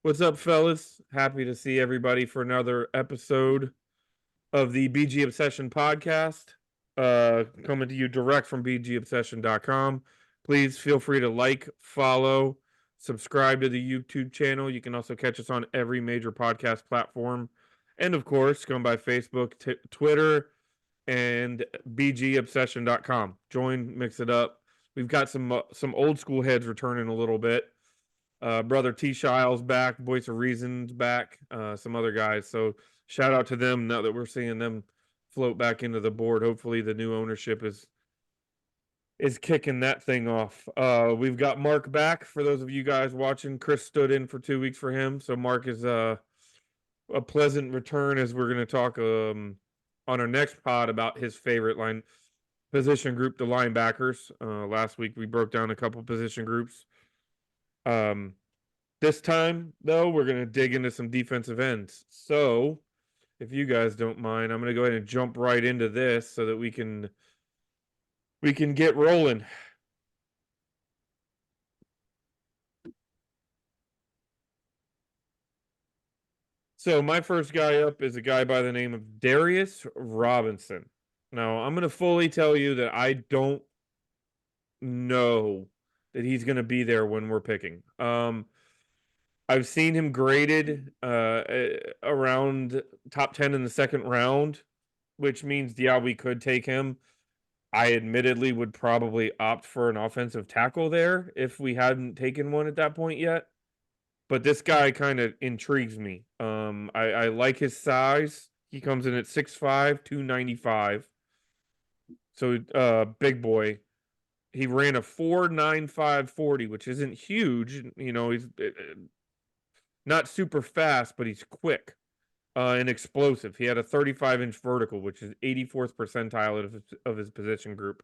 What's up, fellas? Happy to see everybody for another episode of the BG Obsession podcast. Coming to you direct from bgobsession.com. Please feel free to like, follow, subscribe to the YouTube channel. You can also catch us on every major podcast platform. And of course, come by Facebook, Twitter, and bgobsession.com. Join, mix it up. We've got some old school heads returning a little bit. Brother T. Shiles back, Voice of Reason's back, some other guys. So shout out to them now that we're seeing them float back into the board. Hopefully the new ownership is kicking that thing off. We've got Mark back for those of you guys watching. Chris stood in for 2 weeks for him, so Mark is a pleasant return as we're going to talk on our next pod about his favorite line position group, the linebackers. Last week we broke down a couple position groups. This time, though, we're going to dig into some defensive ends. So, if you guys don't mind, I'm going to go ahead and jump right into this so that we can get rolling. So, my first guy up is a guy by the name of Darius Robinson. Now, I'm going to fully tell you that I don't know that he's going to be there when we're picking. I've seen him graded around top 10 in the second round, which means, yeah, we could take him. I admittedly would probably opt for an offensive tackle there if we hadn't taken one at that point yet. But this guy kind of intrigues me. I like his size. He comes in at 6'5", 295. So big boy. He ran a 4.9540, which isn't huge. You know, he's not super fast, but he's quick and explosive. He had a 35-inch vertical, which is 84th percentile of his position group.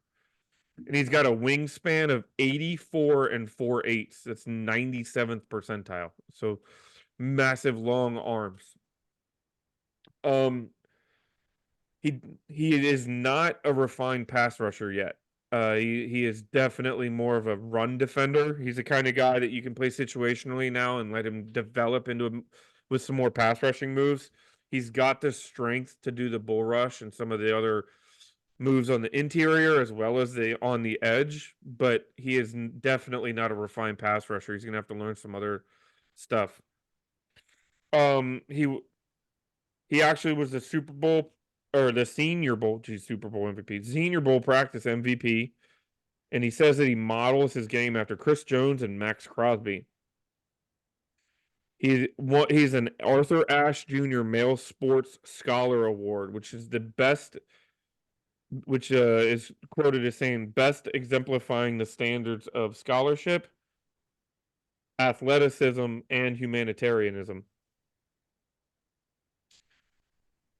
And he's got a wingspan of 84 and 4/8. That's 97th percentile. So massive long arms. Um he is not a refined pass rusher yet. He is definitely more of a run defender. He's the kind of guy that you can play situationally now and let him develop with some more pass rushing moves. He's got the strength to do the bull rush and some of the other moves on the interior as well as on the edge, but he is definitely not a refined pass rusher. He's gonna have to learn some other stuff. He actually was the Super Bowl or the Senior Bowl, Super Bowl MVP, Senior Bowl practice MVP, and he says that he models his game after Chris Jones and Max Crosby. He's an Arthur Ashe Jr. Male Sports Scholar Award, which is the best, which is quoted as saying best exemplifying the standards of scholarship, athleticism, and humanitarianism.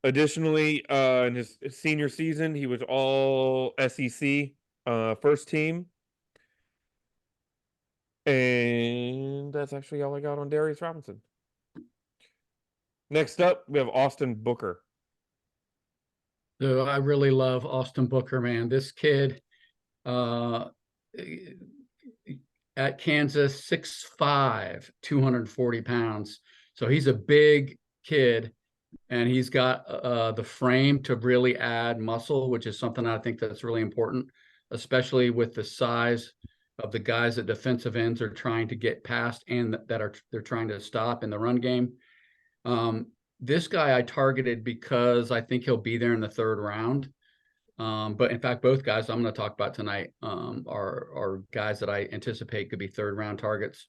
Additionally, in his senior season, he was all SEC first team. And that's actually all I got on Darius Robinson. Next up, we have Austin Booker. So I really love Austin Booker, man. This kid at Kansas, 6'5", 240 pounds. So he's a big kid, and he's got the frame to really add muscle, which is something I think that's really important, especially with the size of the guys that defensive ends are trying to get past and they're trying to stop in the run game. This guy I targeted because I think he'll be there in the third round. But in fact, both guys I'm going to talk about tonight are guys that I anticipate could be third round targets.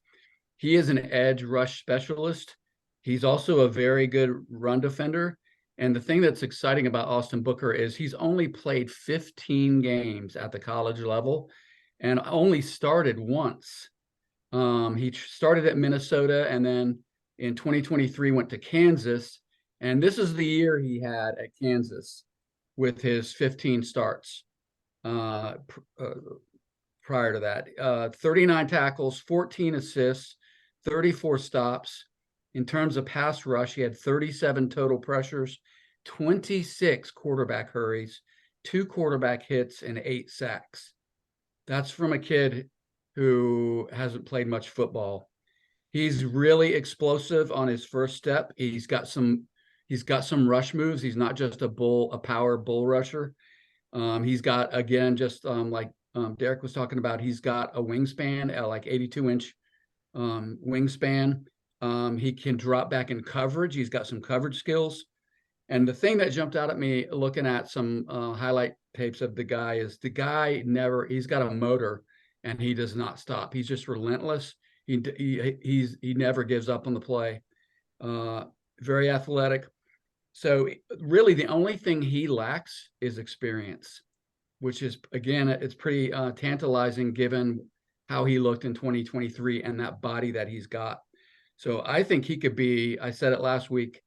He is an edge rush specialist. He's also a very good run defender. And the thing that's exciting about Austin Booker is he's only played 15 games at the college level and only started once. He started at Minnesota and then in 2023 went to Kansas. And this is the year he had at Kansas with his 15 starts prior to that. 39 tackles, 14 assists, 34 stops. In terms of pass rush, he had 37 total pressures, 26 quarterback hurries, 2 quarterback hits, and 8 sacks. That's from a kid who hasn't played much football. He's really explosive on his first step. He's got some rush moves. He's not just a power bull rusher. He's got, again, just like Derek was talking about, he's got a wingspan at like 82-inch wingspan. He can drop back in coverage. He's got some coverage skills. And the thing that jumped out at me looking at some highlight tapes of the guy is he's got a motor and he does not stop. He's just relentless. He never gives up on the play. Uh, Very athletic. So really the only thing he lacks is experience, which is, again, it's pretty tantalizing given how he looked in 2023 and that body that he's got. So I think he could be, I said it last week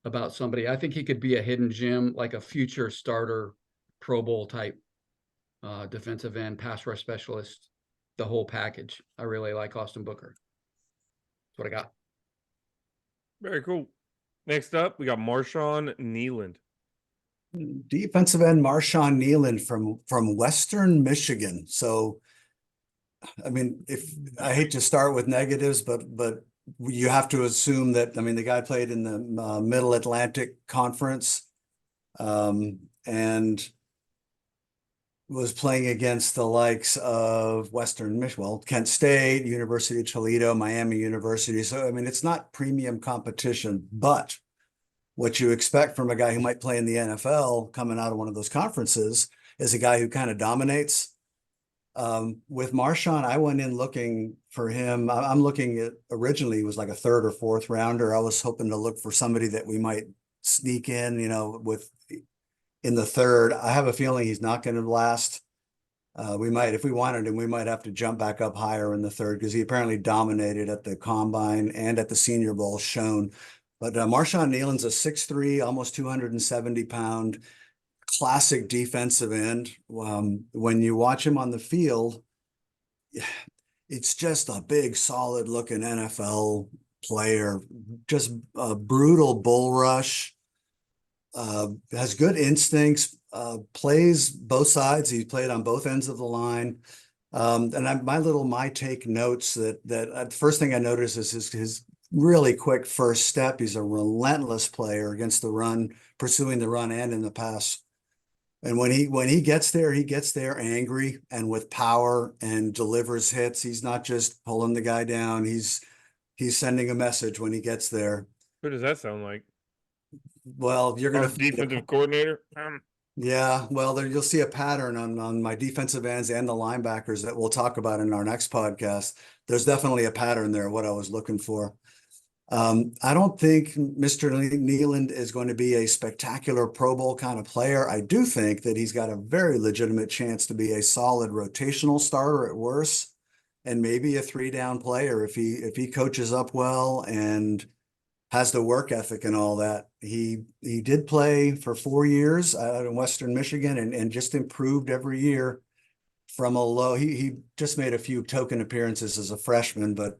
about somebody, I think he could be a hidden gem, like a future starter Pro Bowl type defensive end, pass rush specialist, the whole package. I really like Austin Booker. That's what I got. Very cool. Next up, we got Marshawn Nealand. Defensive end Marshawn Nealand from Western Michigan. So, I mean, if I hate to start with negatives, but you have to assume that, I mean, the guy played in the Middle Atlantic Conference, and was playing against the likes of Western Michigan, well, Kent State, University of Toledo, Miami University. So, I mean, it's not premium competition, but what you expect from a guy who might play in the NFL coming out of one of those conferences is a guy who kind of dominates. With Marshawn, I went in looking for him. I'm looking at, originally he was like a third or fourth rounder. I was hoping to look for somebody that we might sneak in, in the third. I have a feeling he's not going to last. We might, if we wanted him, we might have to jump back up higher in the third because he apparently dominated at the combine and at the Senior Bowl shown. But Marshawn Nealand's a 6'3", almost 270-pound classic defensive end. When you watch him on the field, it's just a big, solid-looking NFL player. Just a brutal bull rush. Has good instincts. Plays both sides. He played on both ends of the line. And my take notes that the first thing I noticed is his really quick first step. He's a relentless player against the run, pursuing the run and in the pass. And when he gets there angry and with power and delivers hits. He's not just pulling the guy down. He's sending a message when he gets there. Who does that sound like? Well, you're Our going to defensive coordinator. Yeah, well, there you'll see a pattern on my defensive ends and the linebackers that we'll talk about in our next podcast. There's definitely a pattern there, what I was looking for. I don't think Mr. Nealand is going to be a spectacular Pro Bowl kind of player. I do think that he's got a very legitimate chance to be a solid rotational starter at worst, and maybe a 3-down player if he coaches up well and has the work ethic and all that. He did play for 4 years out in Western Michigan and just improved every year from a low. He just made a few token appearances as a freshman, but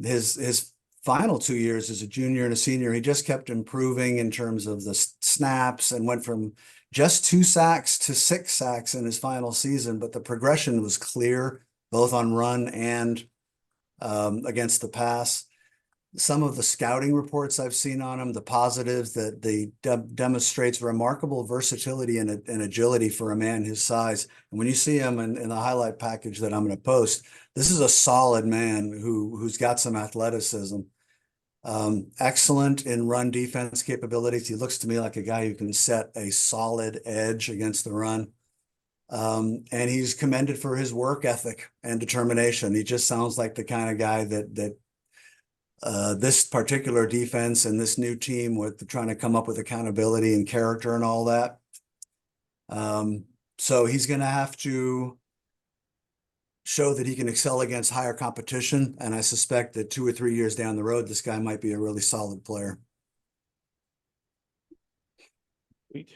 his final 2 years as a junior and a senior, he just kept improving in terms of the snaps and went from just 2 sacks to 6 sacks in his final season. But the progression was clear, both on run and against the pass. Some of the scouting reports I've seen on him, the positives that they demonstrates remarkable versatility and agility for a man his size. And when you see him in the highlight package that I'm going to post, this is a solid man who's got some athleticism. Excellent in run defense capabilities. He looks to me like a guy who can set a solid edge against the run. And he's commended for his work ethic and determination. He just sounds like the kind of guy that this particular defense and this new team with trying to come up with accountability and character and all that. So he's going to have to show that he can excel against higher competition. And I suspect that 2 or 3 years down the road, this guy might be a really solid player. Sweet.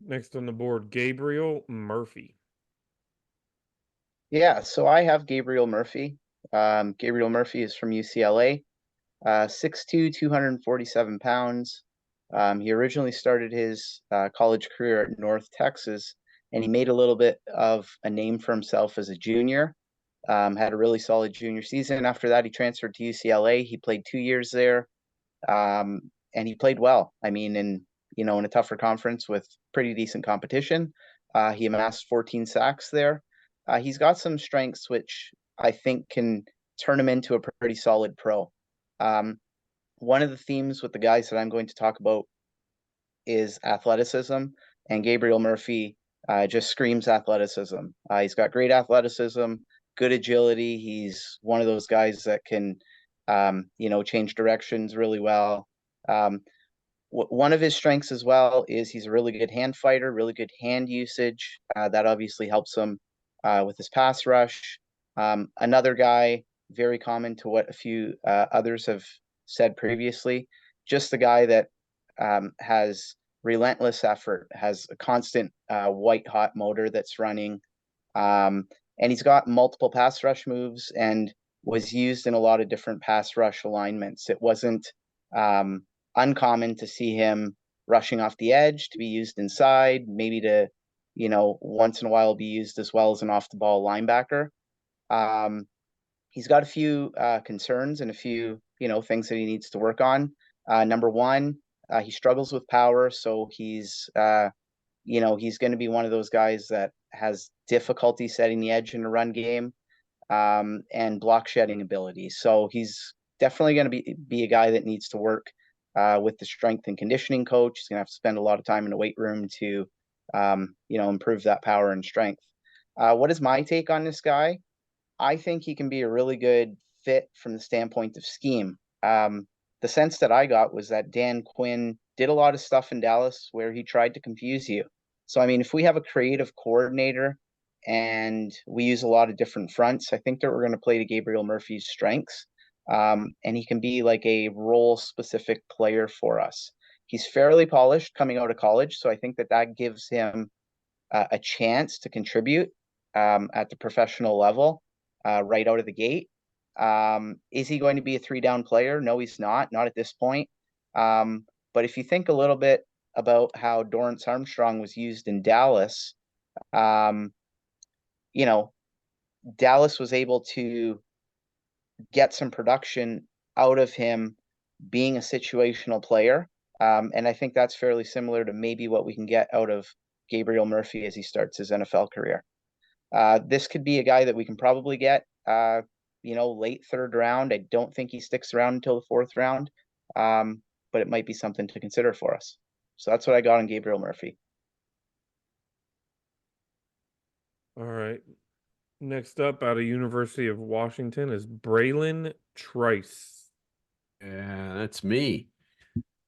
Next on the board, Gabriel Murphy. Yeah, so I have Gabriel Murphy. Gabriel Murphy is from UCLA, 6'2", 247 pounds. He originally started his college career at North Texas, and he made a little bit of a name for himself as a junior. Had a really solid junior season. After that, he transferred to UCLA. He played 2 years there, and he played well. I mean, in a tougher conference with pretty decent competition, he amassed 14 sacks there. He's got some strengths which I think can turn him into a pretty solid pro. One of the themes with the guys that I'm going to talk about is athleticism, and Gabriel Murphy just screams athleticism. He's got great athleticism, good agility. He's one of those guys that can, change directions really well. One of his strengths as well is he's a really good hand fighter, really good hand usage. That obviously helps him with his pass rush. Another guy, very common to what a few others have said previously, just the guy that has relentless effort, has a constant white hot motor that's running. And he's got multiple pass rush moves and was used in a lot of different pass rush alignments. It wasn't uncommon to see him rushing off the edge, to be used inside, maybe to, once in a while be used as well as an off the ball linebacker. He's got a few concerns and a few, things that he needs to work on. Number one, he struggles with power, so he's going to be one of those guys that has difficulty setting the edge in a run game, and block shedding ability. So he's definitely going to be a guy that needs to work with the strength and conditioning coach. He's going to have to spend a lot of time in the weight room to, improve that power and strength. What is my take on this guy? I think he can be a really good fit from the standpoint of scheme. The sense that I got was that Dan Quinn did a lot of stuff in Dallas where he tried to confuse you. So, I mean, if we have a creative coordinator and we use a lot of different fronts, I think that we're going to play to Gabriel Murphy's strengths. And he can be like a role specific player for us. He's fairly polished coming out of college, so I think that gives him a chance to contribute at the professional level right out of the gate. Is he going to be a 3-down player? No, he's not at this point. But if you think a little bit about how Dorrance Armstrong was used in Dallas, Dallas was able to get some production out of him being a situational player. And I think that's fairly similar to maybe what we can get out of Gabriel Murphy as he starts his NFL career. This could be a guy that we can probably get, late 3rd round. I don't think he sticks around until the 4th round, but it might be something to consider for us. So that's what I got on Gabriel Murphy. All right. Next up, out of University of Washington, is Braylon Trice. Yeah, that's me.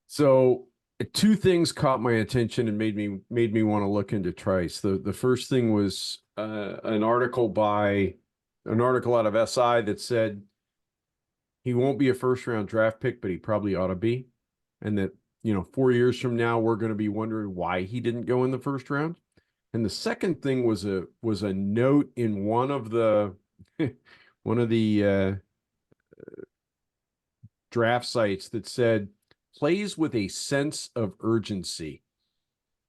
So 2 things caught my attention and made me want to look into Trice. The first thing was an article out of SI that said he won't be a 1st-round draft pick, but he probably ought to be, and that 4 years from now we're going to be wondering why he didn't go in the 1st round. And the second thing was a note in one of the draft sites that said plays with a sense of urgency.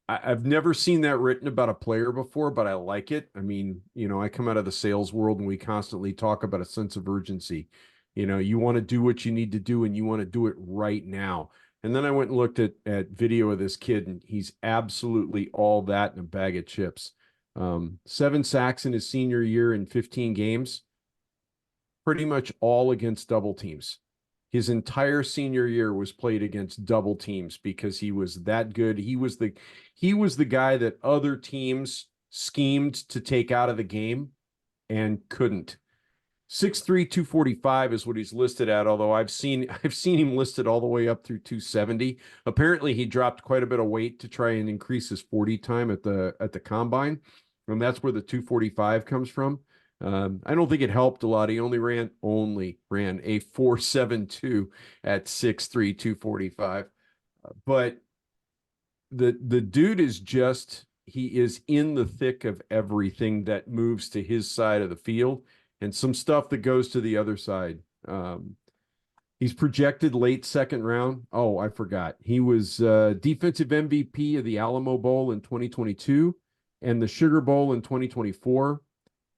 I've never seen that written about a player before, but I like it. I mean, I come out of the sales world and we constantly talk about a sense of urgency. You want to do what you need to do and you want to do it right now. And then I went and looked at video of this kid, and he's absolutely all that in a bag of chips. 7 sacks in his senior year in 15 games, pretty much all against double teams. His entire senior year was played against double teams because he was that good. He was the guy that other teams schemed to take out of the game and couldn't. 6'3", 245 is what he's listed at, although I've seen him listed all the way up through 270. Apparently he dropped quite a bit of weight to try and increase his 40 time at the combine, and that's where the 245 comes from. I don't think it helped a lot. He only ran a 4.72 at 6'3", 245. But the dude is he is in the thick of everything that moves to his side of the field, and some stuff that goes to the other side. He's projected late 2nd round. Oh, I forgot. He was defensive MVP of the Alamo Bowl in 2022 and the Sugar Bowl in 2024.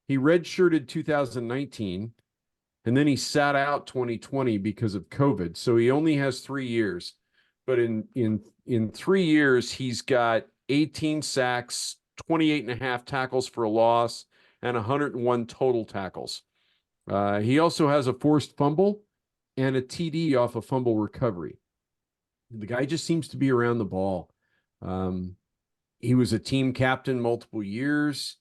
He redshirted 2019, and then he sat out 2020 because of COVID. So he only has 3 years. But in 3 years, he's got 18 sacks, 28 and a half tackles for a loss, and 101 total tackles. He also has a forced fumble and a TD off a fumble recovery. The guy just seems to be around the ball. He was a team captain multiple years.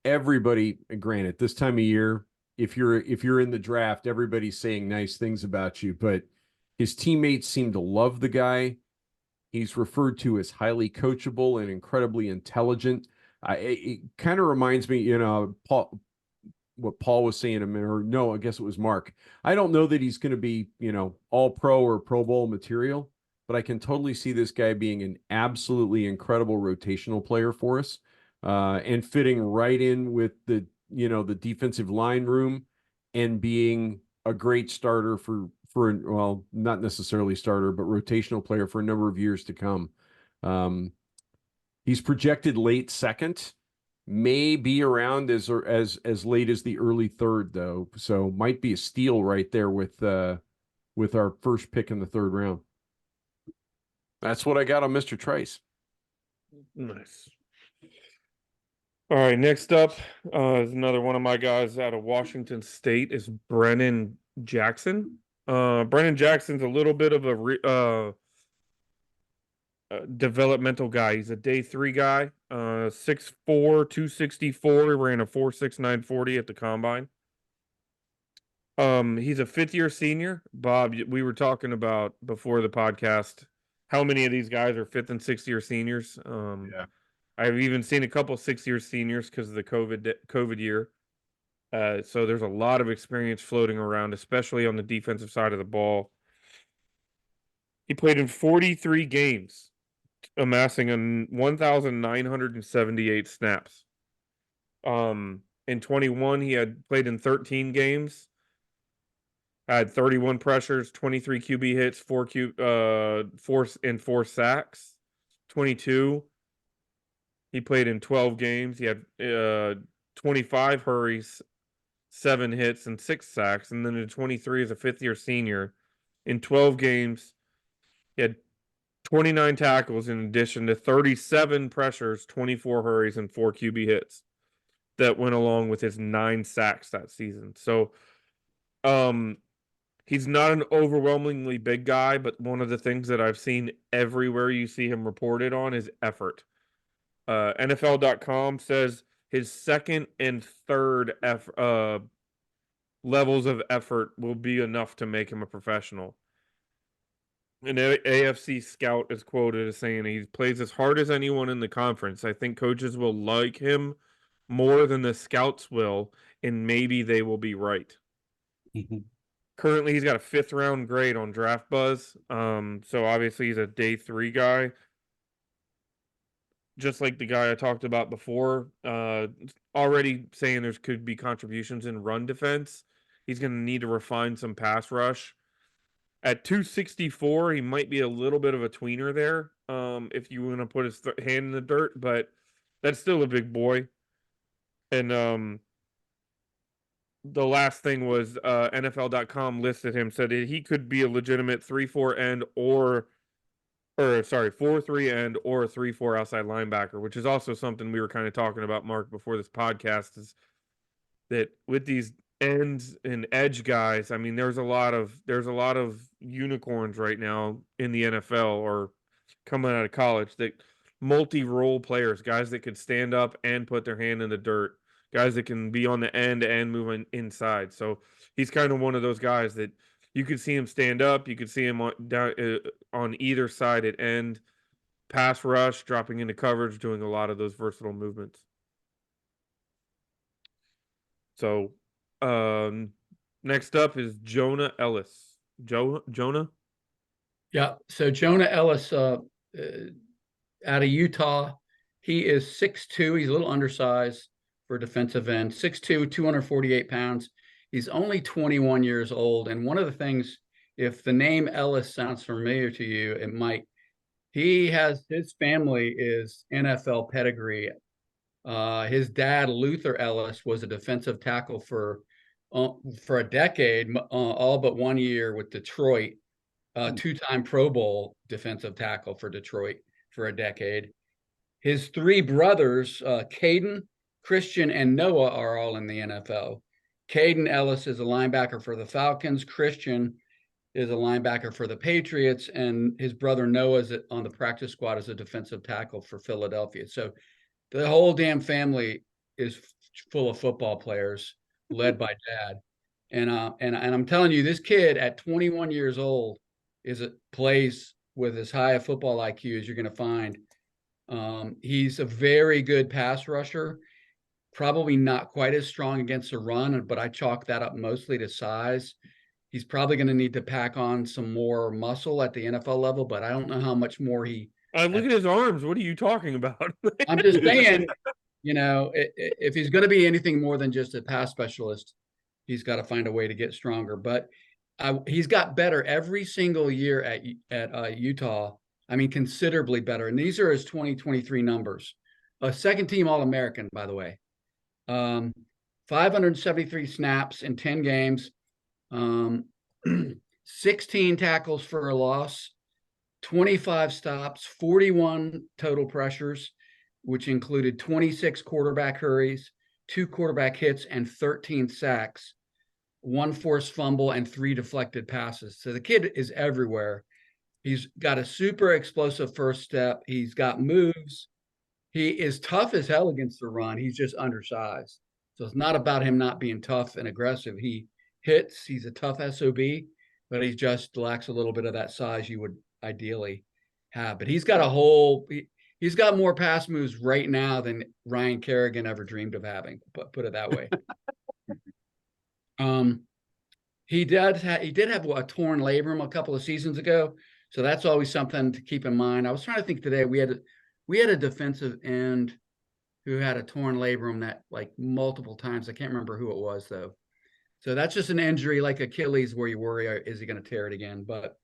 Everybody, granted, this time of year, if you're in the draft, everybody's saying nice things about you, but his teammates seem to love the guy. He's referred to as highly coachable and incredibly intelligent. It kind of reminds me, Paul, what Paul was saying a minute, or no, I guess it was Mark. I don't know that he's going to be, all pro or Pro Bowl material, but I can totally see this guy being an absolutely incredible rotational player for us, and fitting right in with the defensive line room and being a great starter for well, not necessarily starter, but rotational player for a number of years to come. He's projected late second, may be around as late as the early third, though. So might be a steal right there with our first pick in the third round. That's what I got on Mr. Trice. Nice. All right, next up is another one of my guys out of Washington State is Brennan Jackson. Brennan Jackson's a little bit of a developmental guy. He's a day 3 guy. 6'4", 264. He ran a 4.69 40 at the combine. He's a 5th-year senior. Bob, we were talking about before the podcast how many of these guys are 5th and 6th-year seniors. Yeah. I've even seen a couple 6-year seniors because of the COVID year. So there's a lot of experience floating around, especially on the defensive side of the ball. He played in 43 games, amassing 1,978 snaps. In 21, he had played in 13 games, had 31 pressures, 23 QB hits, 4 sacks. 22, he played in 12 games. He had 25 hurries, 7 hits, and 6 sacks. And then in 23, as a 5th-year senior, in 12 games, he had 29 tackles in addition to 37 pressures, 24 hurries, and 4 QB hits that went along with his 9 sacks that season. So, he's not an overwhelmingly big guy, but one of the things that I've seen everywhere you see him reported on is effort. NFL.com says his second and third levels of effort will be enough to make him a professional. An AFC scout is quoted as saying he plays as hard as anyone in the conference. I think coaches will like him more than the scouts will, and maybe they will be right. Currently, he's got a 5th-round grade on Draft Buzz. So obviously he's a day 3 guy. Just like the guy I talked about before, already saying there could be contributions in run defense. He's going to need to refine some pass rush. At 264, he might be a little bit of a tweener there, if you want to put his hand in the dirt, but that's still a big boy. And the last thing was NFL.com listed him, said he could be a legitimate 3-4 end or 4-3 end or a 3-4 outside linebacker, which is also something we were kind of talking about, Mark, before this podcast, is that with these ends and edge guys, I mean, there's a lot of unicorns right now in the NFL or coming out of college, that multi-role players, guys that could stand up and put their hand in the dirt, guys that can be on the end and move inside. So he's kind of one of those guys that you could see him stand up, you could see him on either side at end, pass rush, dropping into coverage, doing a lot of those versatile movements. So, next up is Jonah Ellis. Jonah? Yeah. So Jonah Ellis, out of Utah, he is 6'2". He's a little undersized for defensive end. 6'2", 248 pounds. He's only 21 years old. And one of the things, if the name Ellis sounds familiar to you, it might. His family is NFL pedigree. His dad, Luther Ellis, was a defensive tackle for a decade, all but 1 year with Detroit, two-time Pro Bowl defensive tackle for Detroit for a decade. His three brothers, Caden, Christian, and Noah, are all in the NFL. Caden Ellis is a linebacker for the Falcons. Christian is a linebacker for the Patriots, and his brother Noah is on the practice squad as a defensive tackle for Philadelphia. So the whole damn family is full of football players, led by dad. And I'm telling you, this kid at 21 years old plays with as high a football IQ as you're going to find. He's a very good pass rusher, probably not quite as strong against the run, but I chalk that up mostly to size. He's probably going to need to pack on some more muscle at the NFL level, but I don't know how much more Look at his arms. What are you talking about? I'm just saying, if he's going to be anything more than just a pass specialist, he's got to find a way to get stronger. But he's got better every single year at Utah. I mean, considerably better. And these are his 2023 numbers. A second team All-American, by the way. 573 snaps in 10 games. 16 tackles for a loss, 25 stops, 41 total pressures, which included 26 quarterback hurries, 2 quarterback hits, and 13 sacks, 1 forced fumble, and 3 deflected passes. So the kid is everywhere. He's got a super explosive first step. He's got moves. He is tough as hell against the run. He's just undersized. So it's not about him not being tough and aggressive. He hits. He's a tough SOB, but he just lacks a little bit of that size you would ideally have. But he's got he's got more pass moves right now than Ryan Kerrigan ever dreamed of having. Put it that way. He did have a torn labrum a couple of seasons ago, so that's always something to keep in mind. I was trying to think today. We had a defensive end who had a torn labrum that like multiple times. I can't remember who it was though. So that's just an injury like Achilles where you worry, is he going to tear it again? But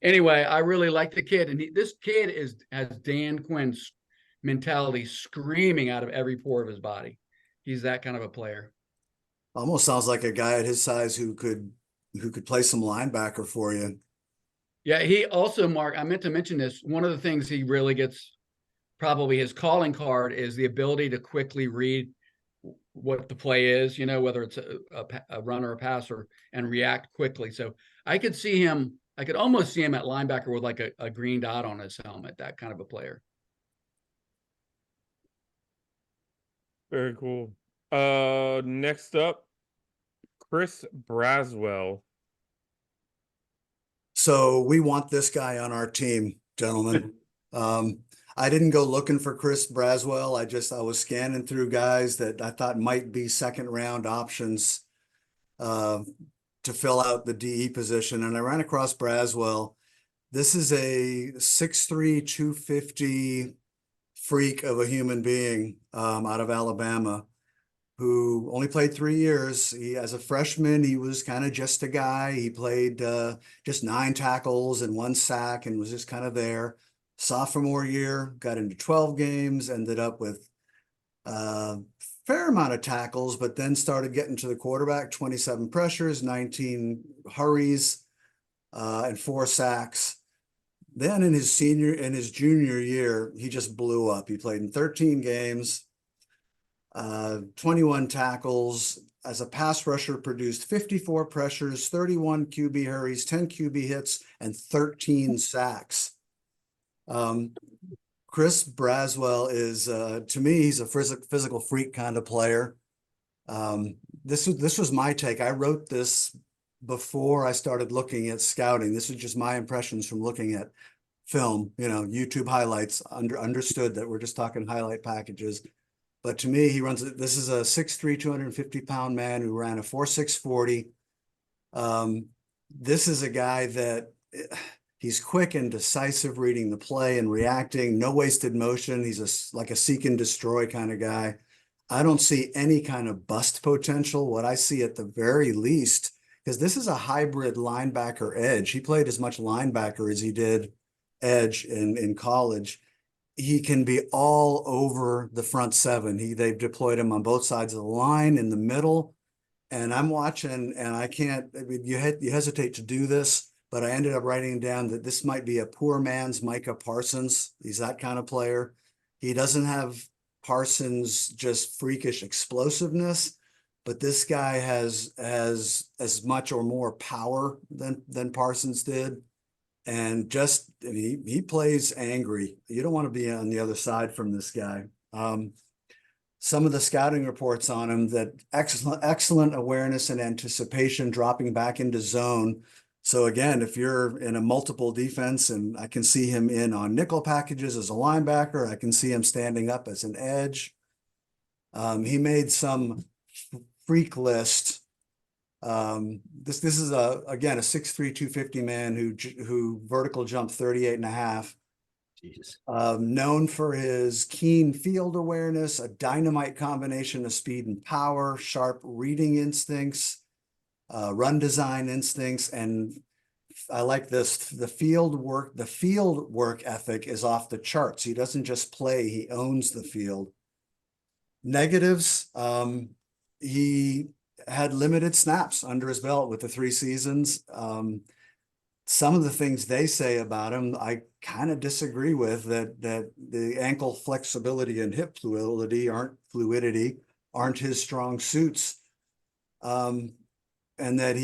anyway, I really like the kid. And this kid has Dan Quinn's mentality screaming out of every pore of his body. He's that kind of a player. Almost sounds like a guy at his size who could play some linebacker for you. Yeah, he also, Mark, I meant to mention this. One of the things he really gets, probably his calling card, is the ability to quickly read what the play is, whether it's a run or a passer, and react quickly. So I could almost see him at linebacker with like a green dot on his helmet, that kind of a player. Very cool. Next up, Chris Braswell. So we want this guy on our team, gentlemen. I didn't go looking for Chris Braswell. I was scanning through guys that I thought might be second round options to fill out the DE position. And I ran across Braswell. This is a 6'3", 250 freak of a human being out of Alabama who only played 3 years. As a freshman, he was kind of just a guy. He played just 9 tackles and 1 sack and was just kind of there. Sophomore year, got into 12 games, ended up with a fair amount of tackles, but then started getting to the quarterback, 27 pressures, 19 hurries, and 4 sacks. Then in his junior year, he just blew up. He played in 13 games, 21 tackles. As a pass rusher, produced 54 pressures, 31 QB hurries, 10 QB hits, and 13 sacks. Chris Braswell is, to me, he's a physical freak kind of player. This was my take. I wrote this before I started looking at scouting. This is just my impressions from looking at film, YouTube highlights, understood that we're just talking highlight packages. But to me, this is a 6'3", 250-pound man who ran a 4.6 40. This is a guy that he's quick and decisive reading the play and reacting, no wasted motion. He's like a seek and destroy kind of guy. I don't see any kind of bust potential. What I see at the very least, because this is a hybrid linebacker edge. He played as much linebacker as he did edge in college. he can be all over the front seven. They've deployed him on both sides of the line, in the middle. And I'm watching, and I can't. I mean, you hesitate to do this, but I ended up writing down that this might be a poor man's Micah Parsons. He's that kind of player. He doesn't have Parsons' just freakish explosiveness, but this guy has as much or more power than Parsons did. And just, I mean, he plays angry. You don't want to be on the other side from this guy. Some of the scouting reports on him, that excellent awareness and anticipation, dropping back into zone. So again, if you're in a multiple defense, and I can see him in on nickel packages as a linebacker, I can see him standing up as an edge. He made some freak list. This is again a 6'3", 250 man who vertical jumped 38 and a half. Jeez. Known for his keen field awareness, a dynamite combination of speed and power, sharp reading instincts, run design instincts, and I like this. The field work ethic is off the charts. He doesn't just play; he owns the field. Negatives: he had limited snaps under his belt with the 3 seasons. Some of the things they say about him, I kind of disagree with. That the ankle flexibility and hip fluidity aren't his strong suits, and that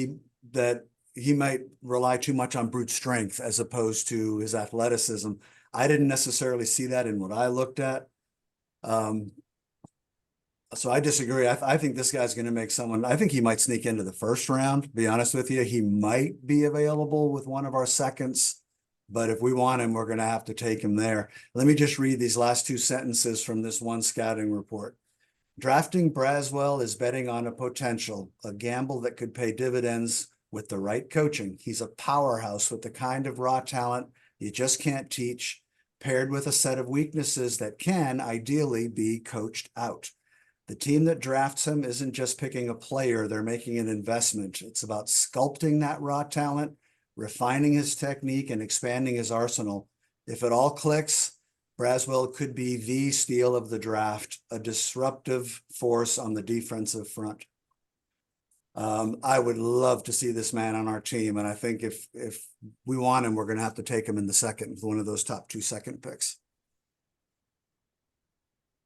he might rely too much on brute strength as opposed to his athleticism. I didn't necessarily see that in what I looked at. So I disagree. I think this guy's going to make someone. I think he might sneak into the first round. To be honest with you, he might be available with one of our seconds, but if we want him, we're going to have to take him there. Let me just read these last 2 sentences from this one scouting report. Drafting Braswell is betting on a potential, a gamble that could pay dividends with the right coaching. He's a powerhouse with the kind of raw talent you just can't teach, paired with a set of weaknesses that can ideally be coached out. The team that drafts him isn't just picking a player, they're making an investment. It's about sculpting that raw talent, refining his technique, and expanding his arsenal. If it all clicks, Braswell could be the steal of the draft, a disruptive force on the defensive front. I would love to see this man on our team, and I think if we want him, we're going to have to take him in the second with one of those top 2 second picks.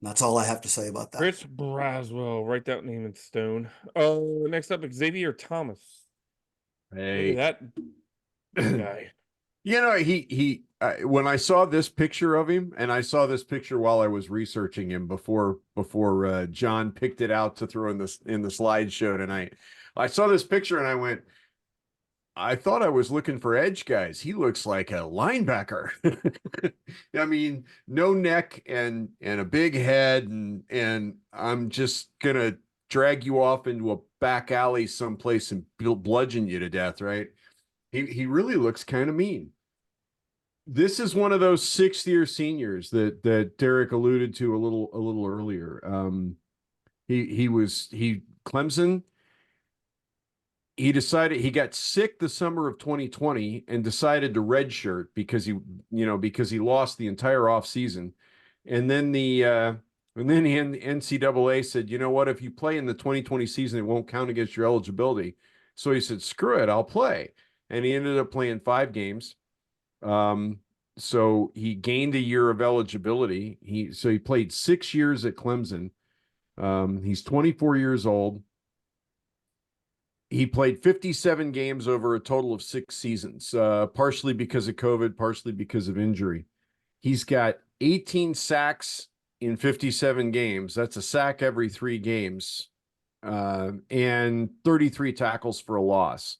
That's all I have to say about that. Chris Braswell, write that name in stone. Next up, Xavier Thomas. Hey, Look at that guy. You know, when I saw this picture of him, and I saw this picture while I was researching him before John picked it out to throw in the slideshow tonight. I saw this picture and I went, I thought I was looking for edge guys. He looks like a linebacker. I mean, no neck and a big head, and I'm just gonna drag you off into a back alley someplace and bludgeon you to death, right? He really looks kind of mean. This is one of those 6th-year seniors that Derek alluded to a little earlier. Clemson. He decided, he got sick the summer of 2020 and decided to redshirt because he lost the entire off season. And then the NCAA said, you know what, if you play in the 2020 season, it won't count against your eligibility. So he said, screw it, I'll play. And he ended up playing 5 games. So he gained a year of eligibility. He played 6 years at Clemson. He's 24 years old. He played 57 games over a total of 6 seasons, partially because of COVID, partially because of injury. He's got 18 sacks in 57 games. That's a sack every 3 games, and 33 tackles for a loss.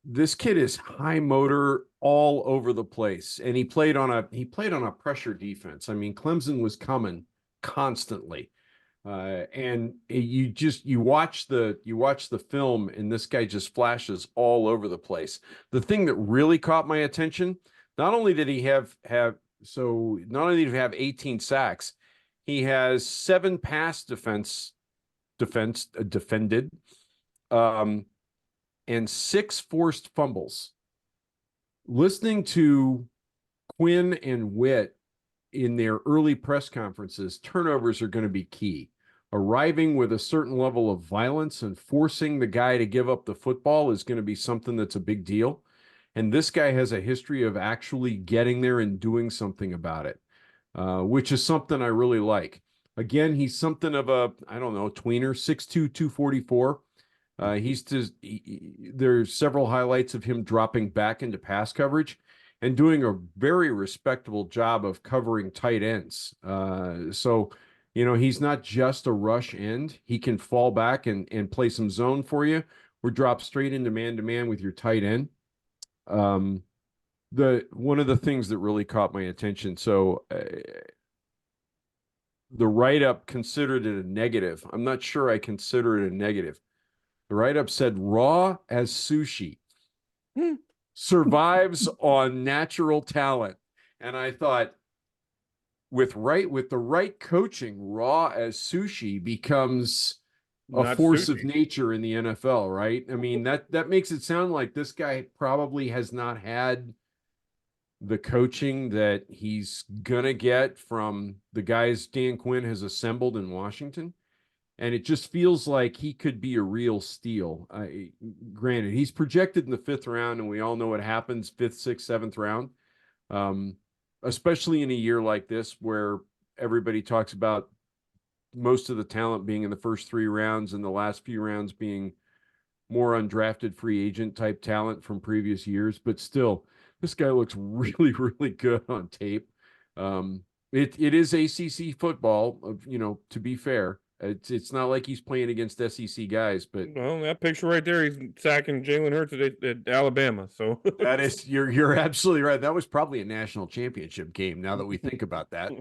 This kid is high motor all over the place, and he played on a pressure defense. I mean, Clemson was coming constantly. And you watch the film, and this guy just flashes all over the place. The thing that really caught my attention, not only did he have 18 sacks, he has 7 pass defended, and 6 forced fumbles. Listening to Quinn and Witt in their early press conferences, turnovers are going to be key. Arriving with a certain level of violence and forcing the guy to give up the football is going to be something that's a big deal. And this guy has a history of actually getting there and doing something about it, which is something I really like. Again, he's something of a, I don't know, tweener, 6'2", 244. There's several highlights of him dropping back into pass coverage and doing a very respectable job of covering tight ends. So, he's not just a rush end. He can fall back and play some zone for you or drop straight into man-to-man with your tight end. One of the things that really caught my attention, so the write-up considered it a negative. I'm not sure I consider it a negative. The write-up said raw as sushi. Survives on natural talent. And I thought, with the right coaching, raw as sushi becomes a Not force of sushi. nature in the NFL, right? I mean, that makes it sound like this guy probably has not had the coaching that he's gonna get from the guys Dan Quinn has assembled in Washington. And it just feels like he could be a real steal. Granted, he's projected in the 5th round, and we all know what happens 5th, 6th, 7th round, especially in a year like this where everybody talks about most of the talent being in the first 3 rounds and the last few rounds being more undrafted free agent type talent from previous years. But still, this guy looks really, really good on tape. It is ACC football, to be fair. It's not like he's playing against SEC guys, but Well, that picture right there, he's sacking Jalen Hurts at Alabama. So that is you're absolutely right. That was probably a national championship game. Now that we think about that,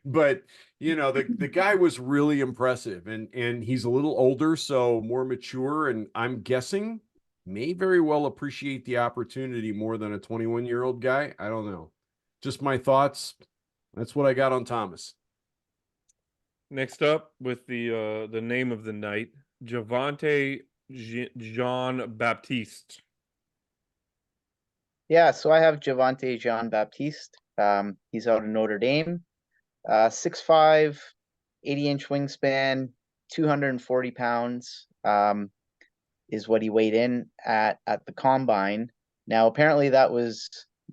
but the guy was really impressive, and he's a little older, so more mature, and I'm guessing may very well appreciate the opportunity more than a 21-year-old guy. I don't know. Just my thoughts. That's what I got on Thomas. Next up, with the name of the night, Javante Jean Baptiste. Yeah, so I have Javante Jean Baptiste. He's out of Notre Dame. 6'5", 80-inch wingspan, 240 pounds is what he weighed in at the combine. Now, apparently that was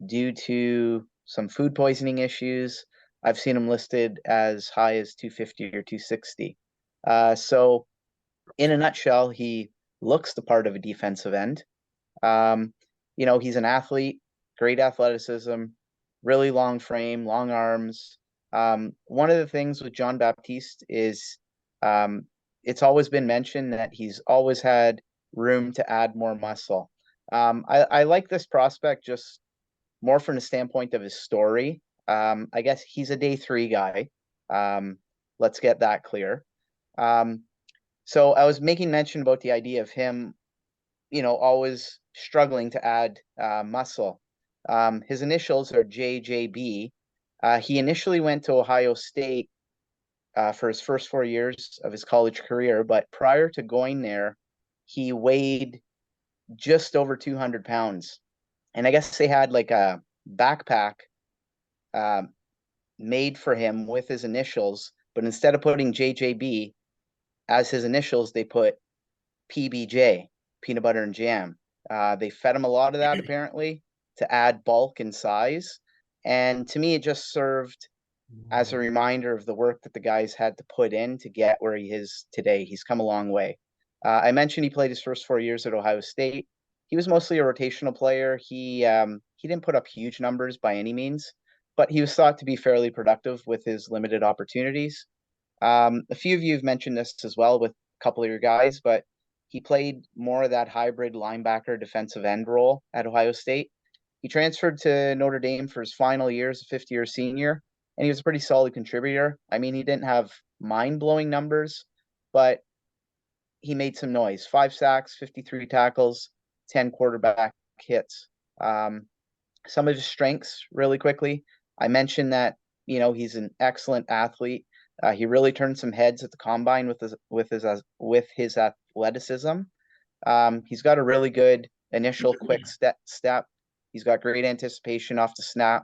due to some food poisoning issues. I've seen him listed as high as 250 or 260. So in a nutshell, he looks the part of a defensive end. He's an athlete, great athleticism, really long frame, long arms. One of the things with John Baptiste is it's always been mentioned that he's always had room to add more muscle. I like this prospect just more from the standpoint of his story. I guess he's a day 3 guy. Let's get that clear. So I was making mention about the idea of him, always struggling to add muscle. His initials are JJB. He initially went to Ohio State for his first 4 years of his college career, but prior to going there, he weighed just over 200 pounds. And I guess they had like a backpack made for him with his initials, but instead of putting JJB as his initials, they put PBJ, peanut butter and jam. They fed him a lot of that apparently to add bulk and size. And to me, it just served as a reminder of the work that the guys had to put in to get where he is today. He's come a long way. I mentioned he played his first 4 years at Ohio State. He was mostly a rotational player. He didn't put up huge numbers by any means, but he was thought to be fairly productive with his limited opportunities. A few of you have mentioned this as well with a couple of your guys, but he played more of that hybrid linebacker defensive end role at Ohio State. He transferred to Notre Dame for his final year as a 5th-year senior, and he was a pretty solid contributor. I mean, he didn't have mind-blowing numbers, but he made some noise. 5 sacks, 53 tackles, 10 quarterback hits. Some of his strengths, really quickly, I mentioned that he's an excellent athlete. He really turned some heads at the combine with his athleticism. He's got a really good initial quick step. He's got great anticipation off the snap.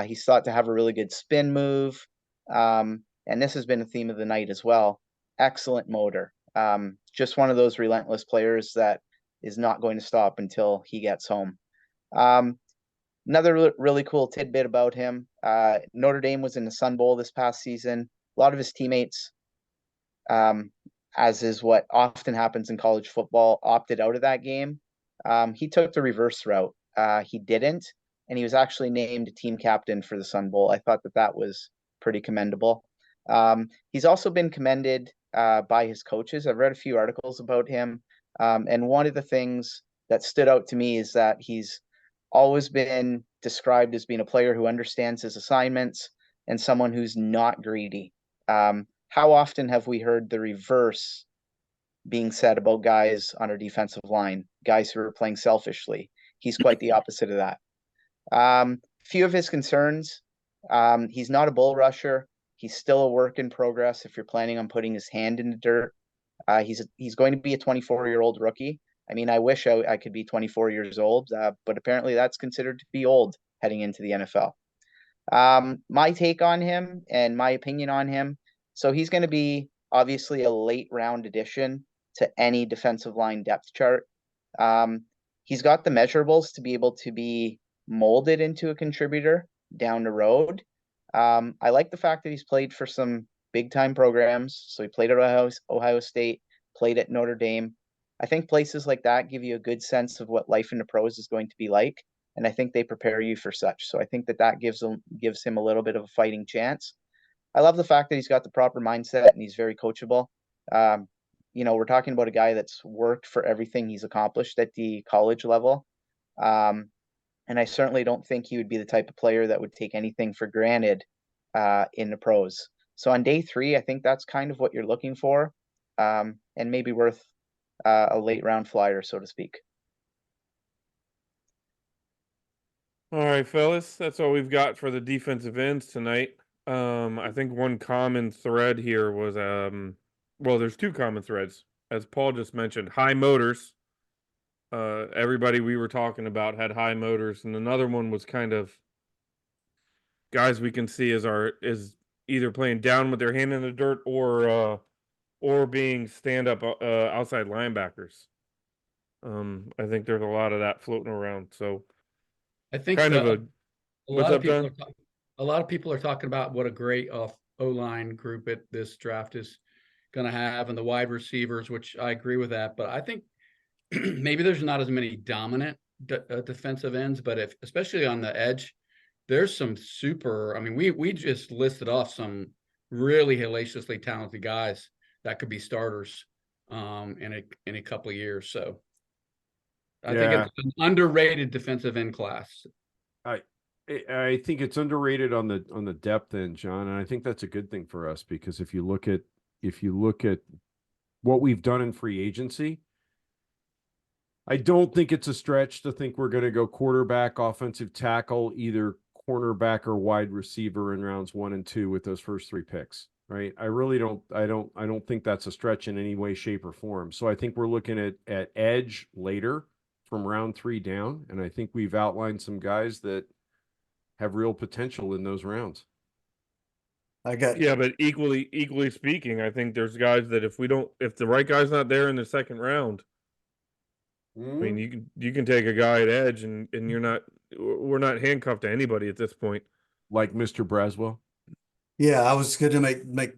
He's thought to have a really good spin move. And this has been a theme of the night as well. Excellent motor. Just one of those relentless players that is not going to stop until he gets home. Another really cool tidbit about him, Notre Dame was in the Sun Bowl this past season. A lot of his teammates, as is what often happens in college football, opted out of that game. He took the reverse route. He didn't, and he was actually named team captain for the Sun Bowl. I thought that was pretty commendable. He's also been commended by his coaches. I've read a few articles about him, and one of the things that stood out to me is that he's always been described as being a player who understands his assignments and someone who's not greedy. How often have we heard the reverse being said about guys on our defensive line, guys who are playing selfishly? He's quite the opposite of that. Few of his concerns, he's not a bull rusher. He's still a work in progress if you're planning on putting his hand in the dirt. He's going to be a 24-year-old rookie. I mean, I wish I could be 24 years old, but apparently that's considered to be old heading into the NFL. My take on him and my opinion on him. So he's going to be obviously a late round addition to any defensive line depth chart. He's got the measurables to be able to be molded into a contributor down the road. I like the fact that he's played for some big time programs. So he played at Ohio State, played at Notre Dame. I think places like that give you a good sense of what life in the pros is going to be like. And I think they prepare you for such. So I think that gives him a little bit of a fighting chance. I love the fact that he's got the proper mindset and he's very coachable. We're talking about a guy that's worked for everything he's accomplished at the college level. And I certainly don't think he would be the type of player that would take anything for granted in the pros. So on day 3, I think that's kind of what you're looking for, and maybe worth a late round flyer, so to speak. All right, fellas, that's all we've got for the defensive ends tonight. I think one common thread here was there's 2 common threads. As Paul just mentioned, high motors. Everybody we were talking about had high motors, and another one was kind of guys we can see is either playing down with their hand in the dirt or being stand up outside linebackers. I think there's a lot of that floating around. So I think kind of a what's lot up, of people Don? a lot of people are talking about what a great O-line group at this draft is going to have, and the wide receivers, which I agree with that. But I think maybe there's not as many dominant defensive ends, but especially on the edge, there's some super. I mean, we just listed off some really hellaciously talented guys that could be starters in a couple of years. So I think it's an underrated defensive end class. I think it's underrated on the depth end, John, and I think that's a good thing for us because if you look at what we've done in free agency, I don't think it's a stretch to think we're going to go quarterback, offensive tackle, either cornerback or wide receiver in rounds 1 and 2 with those first 3 picks, right? I really don't. I don't think that's a stretch in any way, shape, or form. So I think we're looking at edge later from round 3 down, and I think we've outlined some guys that have real potential in those rounds. Yeah, but equally speaking, I think there's guys that if the right guy's not there in the second round, I mean, you can take a guy at edge and we're not handcuffed to anybody at this point. Like Mr. Braswell. Yeah, I was going to make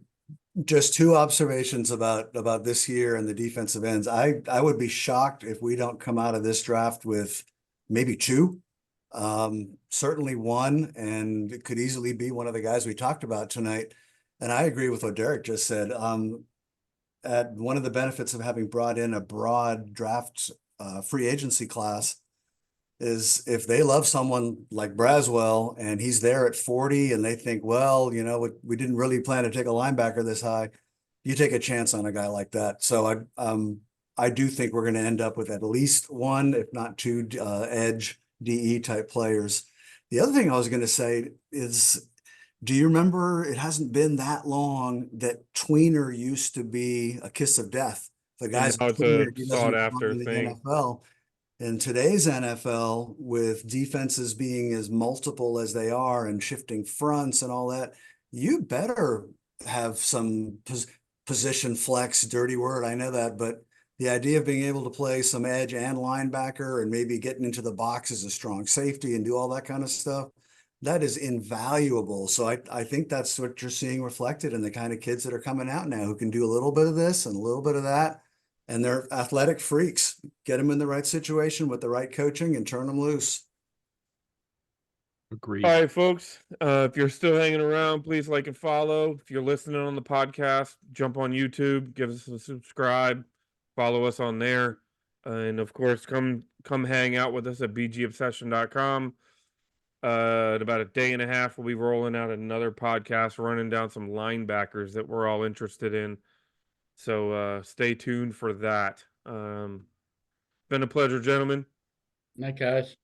just 2 observations about this year and the defensive ends. I would be shocked if we don't come out of this draft with maybe 2. Certainly 1, and it could easily be one of the guys we talked about tonight. And I agree with what Derek just said. At one of the benefits of having brought in a broad draft free agency class is if they love someone like Braswell and he's there at 40 and they think, well, we didn't really plan to take a linebacker this high, you take a chance on a guy like that. So I do think we're going to end up with at least 1, if not 2 edge DE type players. The other thing I was going to say is, do you remember it hasn't been that long that tweener used to be a kiss of death? The guy's a tweener, he doesn't belong in the NFL. in today's NFL, with defenses being as multiple as they are and shifting fronts and all that, you better have some position flex, dirty word, I know that, but the idea of being able to play some edge and linebacker and maybe getting into the box as a strong safety and do all that kind of stuff, that is invaluable. So I think that's what you're seeing reflected in the kind of kids that are coming out now who can do a little bit of this and a little bit of that. And they're athletic freaks. Get them in the right situation with the right coaching and turn them loose. Agreed. All right, folks. If you're still hanging around, please like and follow. If you're listening on the podcast, jump on YouTube, give us a subscribe, follow us on there, and of course, come hang out with us at bgobsession.com. In about a day and a half, we'll be rolling out another podcast, running down some linebackers that we're all interested in. So stay tuned for that. Been a pleasure, gentlemen. Night, guys.